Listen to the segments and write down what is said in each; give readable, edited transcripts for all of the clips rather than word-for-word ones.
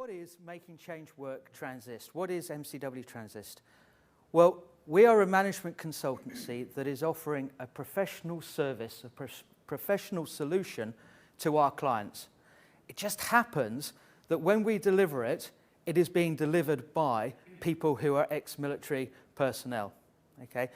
what is Making Change Work Transist? What is MCW Transist? Well, we are a management consultancy that is offering a professional service, a professional solution to our clients. It just happens that when we deliver it, it is being delivered by people who are ex-military personnel. Okay?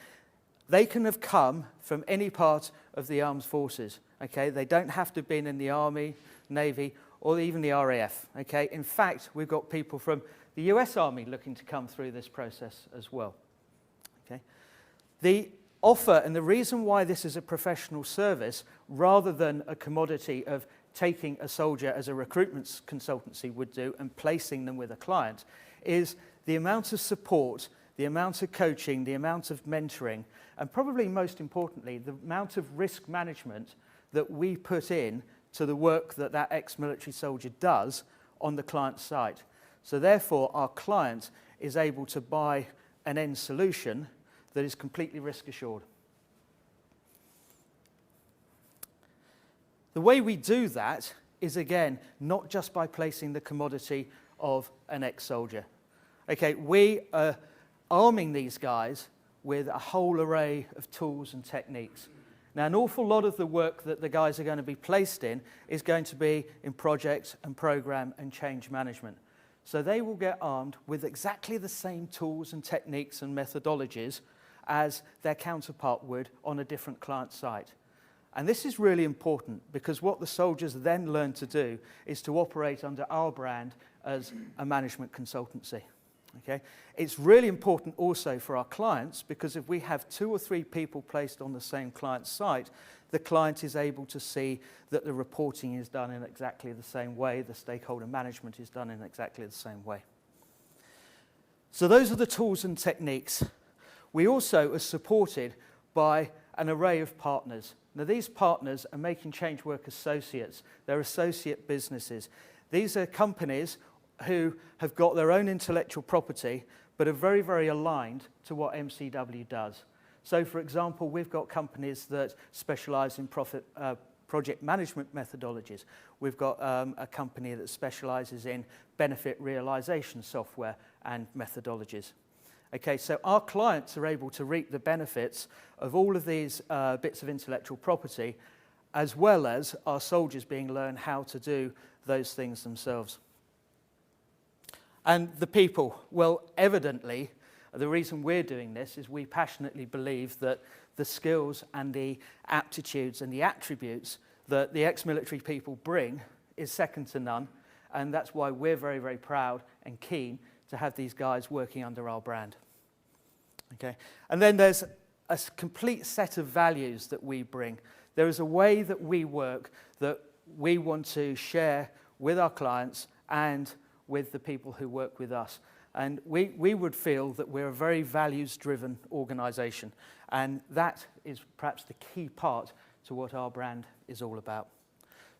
They can have come from any part of the armed forces. Okay? They don't have to have been in the Army, Navy, or even the RAF. Okay? In fact, we've got people from the US Army looking to come through this process as well. Okay? The offer and the reason why this is a professional service rather than a commodity of taking a soldier as a recruitment consultancy would do and placing them with a client is the amount of support, the amount of coaching, the amount of mentoring, and probably most importantly, the amount of risk management that we put in to the work that that ex-military soldier does on the client site. So therefore, our client is able to buy an end solution that is completely risk assured. The way we do that is, again, not just by placing the commodity of an ex-soldier. Okay, we are arming these guys with a whole array of tools and techniques. Now, an awful lot of the work that the guys are going to be placed in is going to be in project and program and change management. So they will get armed with exactly the same tools and techniques and methodologies as their counterpart would on a different client site. And this is really important because what the soldiers then learn to do is to operate under our brand as a management consultancy. Okay? It's really important also for our clients because if we have 2 or 3 people placed on the same client site, the client is able to see that the reporting is done in exactly the same way, the stakeholder management is done in exactly the same way. So those are the tools and techniques. We also are supported by an array of partners. Now these partners are Making Change Work associates. They're associate businesses. These are companies who have got their own intellectual property but are very, very aligned to what MCW does. So for example, we've got companies that specialize in project management methodologies. We've got a company that specializes in benefit realization software and methodologies. Okay, so our clients are able to reap the benefits of all of these bits of intellectual property as well as our soldiers being learned how to do those things themselves. And the people, well, evidently, the reason we're doing this is we passionately believe that the skills and the aptitudes and the attributes that the ex-military people bring is second to none, and that's why we're very, very proud and keen to have these guys working under our brand. Okay, and then there's a complete set of values that we bring. There is a way that we work that we want to share with our clients and with the people who work with us. And we would feel that we're a very values-driven organisation, and that is perhaps the key part to what our brand is all about.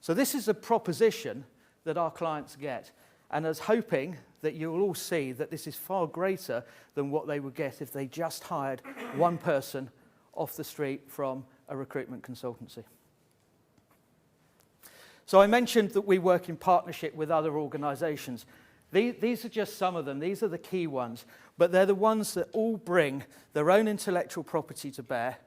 So this is a proposition that our clients get, and I was hoping that you'll all see that this is far greater than what they would get if they just hired one person off the street from a recruitment consultancy. So I mentioned that we work in partnership with other organisations. These are just some of them. These are the key ones. But they're the ones that all bring their own intellectual property to bear,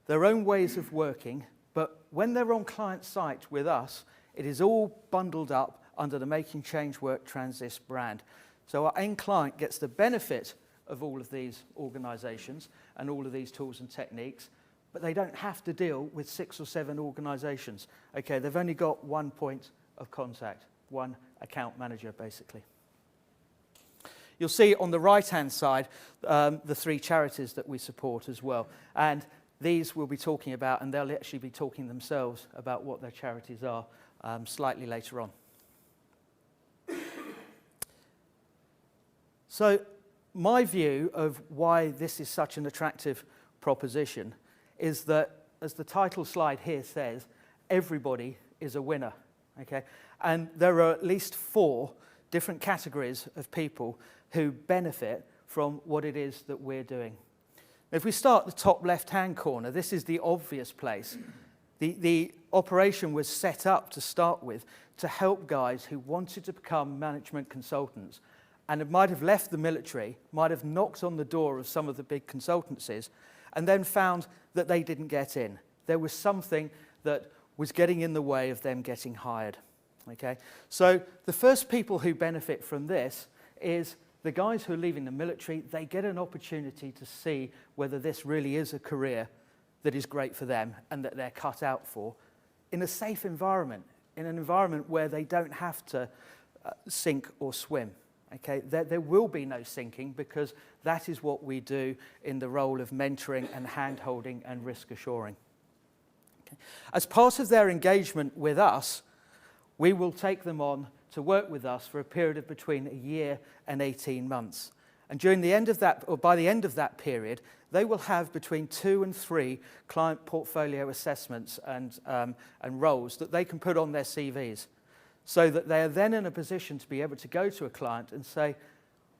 their own ways of working. But when they're on client site with us, it is all bundled up under the Making Change Work Transist brand. So our end client gets the benefit of all of these organisations and all of these tools and techniques, but they don't have to deal with 6 or 7 organisations. Okay, they've only got one point of contact, one account manager, basically. You'll see on the right-hand side the 3 charities that we support as well. And these we'll be talking about, and they'll actually be talking themselves about what their charities are slightly later on. So my view of why this is such an attractive proposition is that, as the title slide here says, everybody is a winner. Okay? And there are at least 4 different categories of people who benefit from what it is that we're doing. If we start at the top left-hand corner, this is the obvious place. The operation was set up to start with to help guys who wanted to become management consultants and might have left the military, might have knocked on the door of some of the big consultancies, and then found that they didn't get in. There was something that was getting in the way of them getting hired. Okay? So the first people who benefit from this is the guys who are leaving the military. They get an opportunity to see whether this really is a career that is great for them and that they're cut out for in a safe environment, in an environment where they don't have to sink or swim. Okay? There will be no sinking, because that is what we do in the role of mentoring and hand-holding and risk assuring. Okay? As part of their engagement with us, we will take them on to work with us for a period of between a year and 18 months. And during the end of that, or by the end of that period, they will have between 2 and 3 client portfolio assessments and roles that they can put on their CVs, so that they are then in a position to be able to go to a client and say,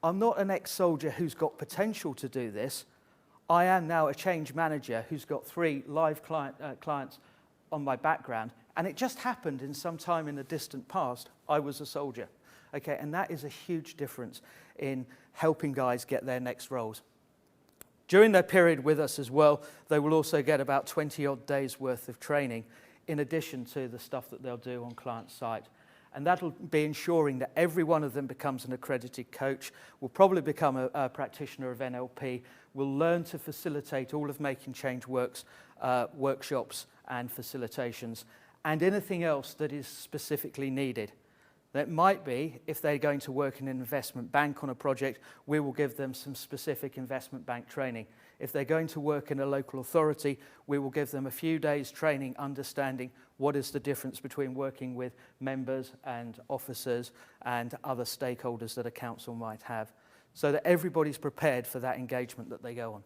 I'm not an ex-soldier who's got potential to do this. I am now a change manager who's got 3 live clients on my background, and it just happened in some time in the distant past, I was a soldier. Okay, and that is a huge difference in helping guys get their next roles. During their period with us as well, they will also get about 20-odd days worth of training in addition to the stuff that they'll do on client site. And that'll be ensuring that every one of them becomes an accredited coach, will probably become a practitioner of NLP, will learn to facilitate all of Making Change Works workshops and facilitations, and anything else that is specifically needed. That might be, if they're going to work in an investment bank on a project, we will give them some specific investment bank training. If they're going to work in a local authority, we will give them a few days training understanding what is the difference between working with members and officers and other stakeholders that a council might have, so that everybody's prepared for that engagement that they go on.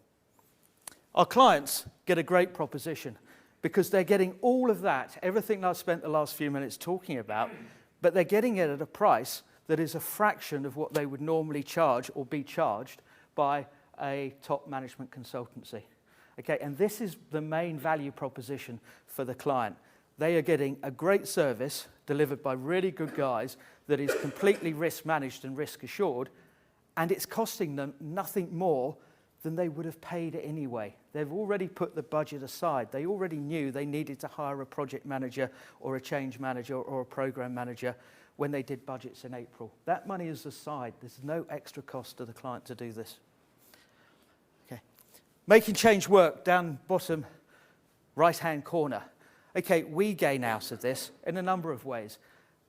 Our clients get a great proposition because they're getting all of that, everything that I've spent the last few minutes talking about, but they're getting it at a price that is a fraction of what they would normally charge or be charged by a top management consultancy. Okay, and this is the main value proposition for the client. They are getting a great service delivered by really good guys that is completely risk managed and risk assured, and it's costing them nothing more than they would have paid anyway. They've already put the budget aside. They already knew they needed to hire a project manager or a change manager or a program manager when they did budgets in April. That money is aside. There's no extra cost to the client to do this. Okay. Making change work, down bottom right-hand corner. Okay, we gain out of this in a number of ways.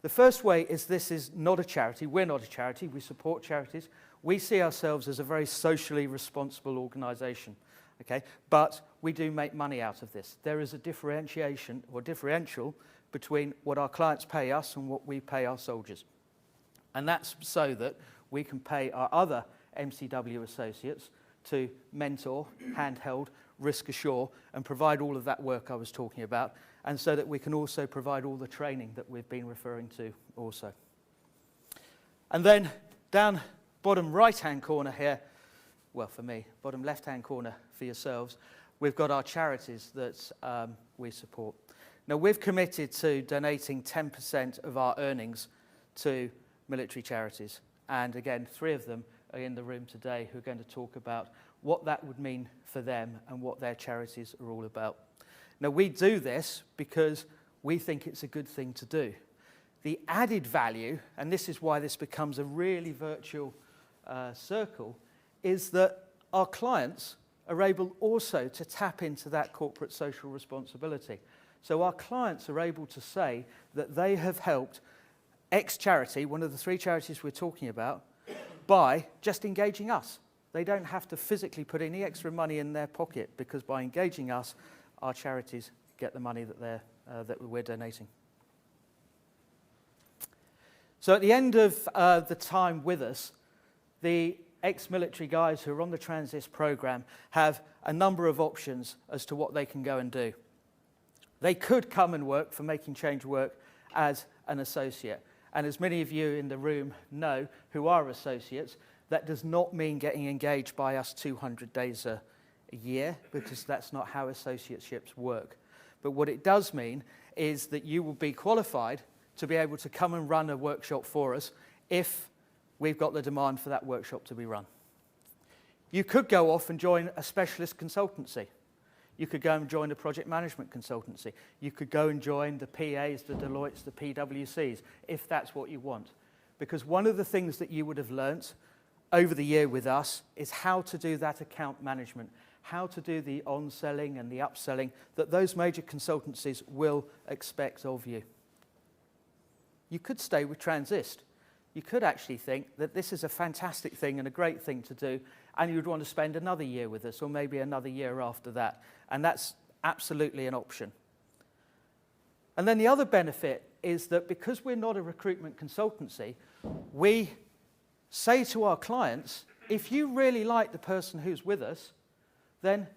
The first way is this is not a charity. We're not a charity. We support charities. We see ourselves as a very socially responsible organisation, okay? But we do make money out of this. There is a differentiation or differential between what our clients pay us and what we pay our soldiers. And that's so that we can pay our other MCW associates to mentor, handheld, risk assure, and provide all of that work I was talking about, and so that we can also provide all the training that we've been referring to also. And then down bottom right-hand corner here, well, for me, bottom left-hand corner for yourselves, we've got our charities that we support. Now, we've committed to donating 10% of our earnings to military charities. And again, 3 of them are in the room today who are going to talk about what that would mean for them and what their charities are all about. Now, we do this because we think it's a good thing to do. The added value, and this is why this becomes a really virtual circle, is that our clients are able also to tap into that corporate social responsibility. So our clients are able to say that they have helped X charity, one of the 3 charities we're talking about, by just engaging us. They don't have to physically put any extra money in their pocket, because by engaging us, our charities get the money that we're donating. So at the end of the time with us, the ex-military guys who are on the Transist program have a number of options as to what they can go and do. They could come and work for Making Change Work as an associate. And as many of you in the room know who are associates, that does not mean getting engaged by us 200 days a year, because that's not how associateships work. But what it does mean is that you will be qualified to be able to come and run a workshop for us if we've got the demand for that workshop to be run. You could go off and join a specialist consultancy. You could go and join a project management consultancy. You could go and join the PAs, the Deloittes, the PwCs, if that's what you want. Because one of the things that you would have learnt over the year with us is how to do that account management, how to do the on-selling and the upselling that those major consultancies will expect of you. You could stay with Transist. You could actually think that this is a fantastic thing and a great thing to do, and you'd want to spend another year with us, or maybe another year after that. And that's absolutely an option. And then the other benefit is that because we're not a recruitment consultancy, we say to our clients, if you really like the person who's with us, then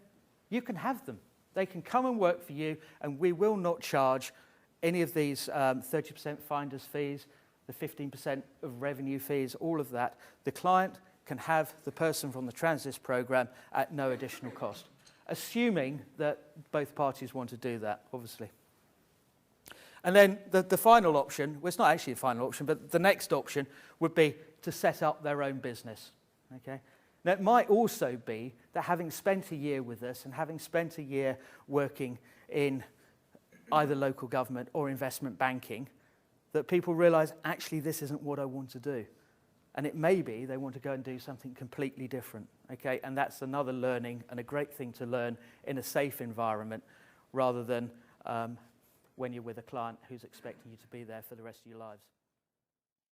you can have them. They can come and work for you, and we will not charge any of these 30% finder's fees, the 15% of revenue fees, all of that. The client can have the person from the Transist program at no additional cost, assuming that both parties want to do that, obviously. And then the final option, well, it's not actually the final option, but the next option would be to set up their own business, okay? Now, it might also be that having spent a year with us and having spent a year working in either local government or investment banking, that people realise, actually, this isn't what I want to do. And it may be they want to go and do something completely different, okay? And that's another learning and a great thing to learn in a safe environment rather than when you're with a client who's expecting you to be there for the rest of your lives.